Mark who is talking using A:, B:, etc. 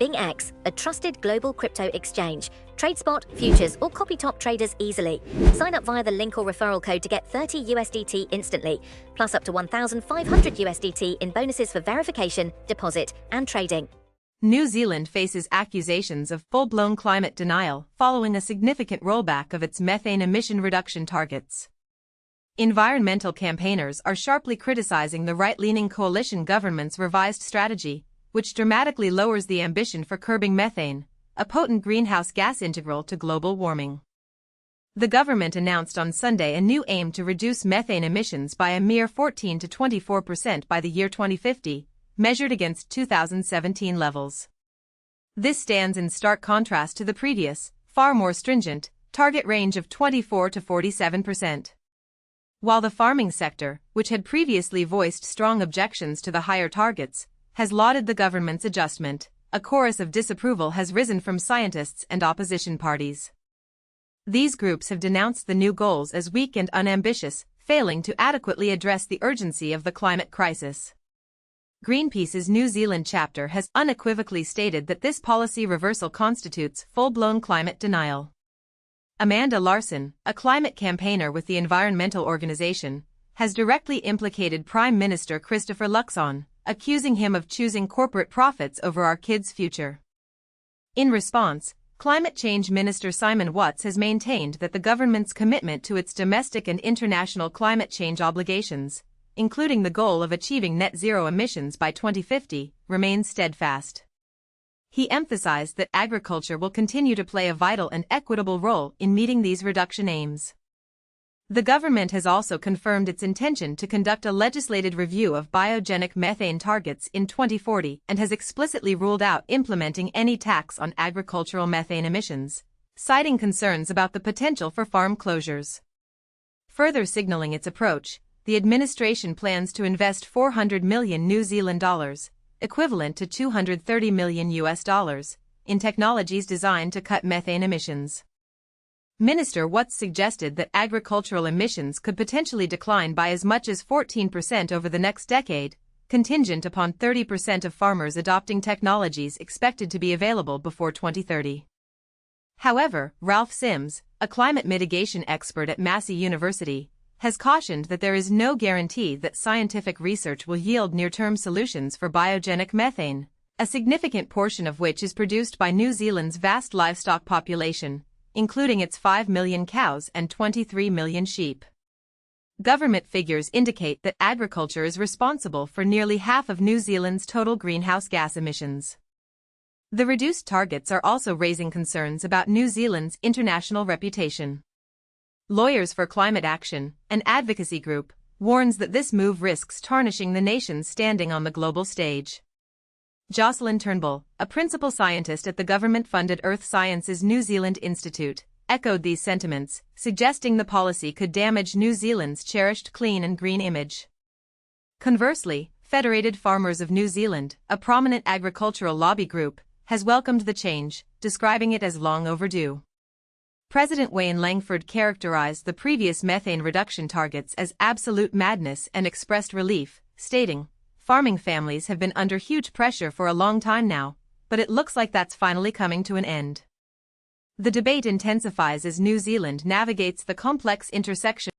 A: BingX, a trusted global crypto exchange. Trade spot, futures, or copy top traders easily. Sign up via the link or referral code to get 30 USDT instantly, plus up to 1,500 USDT in bonuses for verification, deposit, and trading.
B: New Zealand faces accusations of full-blown climate denial following a significant rollback of its methane emission reduction targets. Environmental campaigners are sharply criticizing the right-leaning coalition government's revised strategy, which dramatically lowers the ambition for curbing methane, a potent greenhouse gas integral to global warming. The government announced on Sunday a new aim to reduce methane emissions by a mere 14 to 24% by the year 2050, measured against 2017 levels. This stands in stark contrast to the previous, far more stringent, target range of 24 to 47%. While the farming sector, which had previously voiced strong objections to the higher targets, has lauded the government's adjustment, a chorus of disapproval has risen from scientists and opposition parties. These groups have denounced the new goals as weak and unambitious, failing to adequately address the urgency of the climate crisis. Greenpeace's New Zealand chapter has unequivocally stated that this policy reversal constitutes full-blown climate denial. Amanda Larson, a climate campaigner with the environmental organization, has directly implicated Prime Minister Christopher Luxon, accusing him of choosing corporate profits over our kids' future. In response, Climate Change Minister Simon Watts has maintained that the government's commitment to its domestic and international climate change obligations, including the goal of achieving net zero emissions by 2050, remains steadfast. He emphasized that agriculture will continue to play a vital and equitable role in meeting these reduction aims. The government has also confirmed its intention to conduct a legislated review of biogenic methane targets in 2040 and has explicitly ruled out implementing any tax on agricultural methane emissions, citing concerns about the potential for farm closures. Further signaling its approach, the administration plans to invest 400 million New Zealand dollars, equivalent to $230 million in technologies designed to cut methane emissions. Minister Watts suggested that agricultural emissions could potentially decline by as much as 14% over the next decade, contingent upon 30% of farmers adopting technologies expected to be available before 2030. However, Ralph Sims, a climate mitigation expert at Massey University, has cautioned that there is no guarantee that scientific research will yield near-term solutions for biogenic methane, a significant portion of which is produced by New Zealand's vast livestock population, including its 5 million cows and 23 million sheep. Government figures indicate that agriculture is responsible for nearly half of New Zealand's total greenhouse gas emissions. The reduced targets are also raising concerns about New Zealand's international reputation. Lawyers for Climate Action, an advocacy group, warns that this move risks tarnishing the nation's standing on the global stage. Jocelyn Turnbull, a principal scientist at the government-funded Earth Sciences New Zealand Institute, echoed these sentiments, suggesting the policy could damage New Zealand's cherished clean and green image. Conversely, Federated Farmers of New Zealand, a prominent agricultural lobby group, has welcomed the change, describing it as long overdue. President Wayne Langford characterized the previous methane reduction targets as absolute madness and expressed relief, stating, "Farming families have been under huge pressure for a long time now, but it looks like that's finally coming to an end." The debate intensifies as New Zealand navigates the complex intersection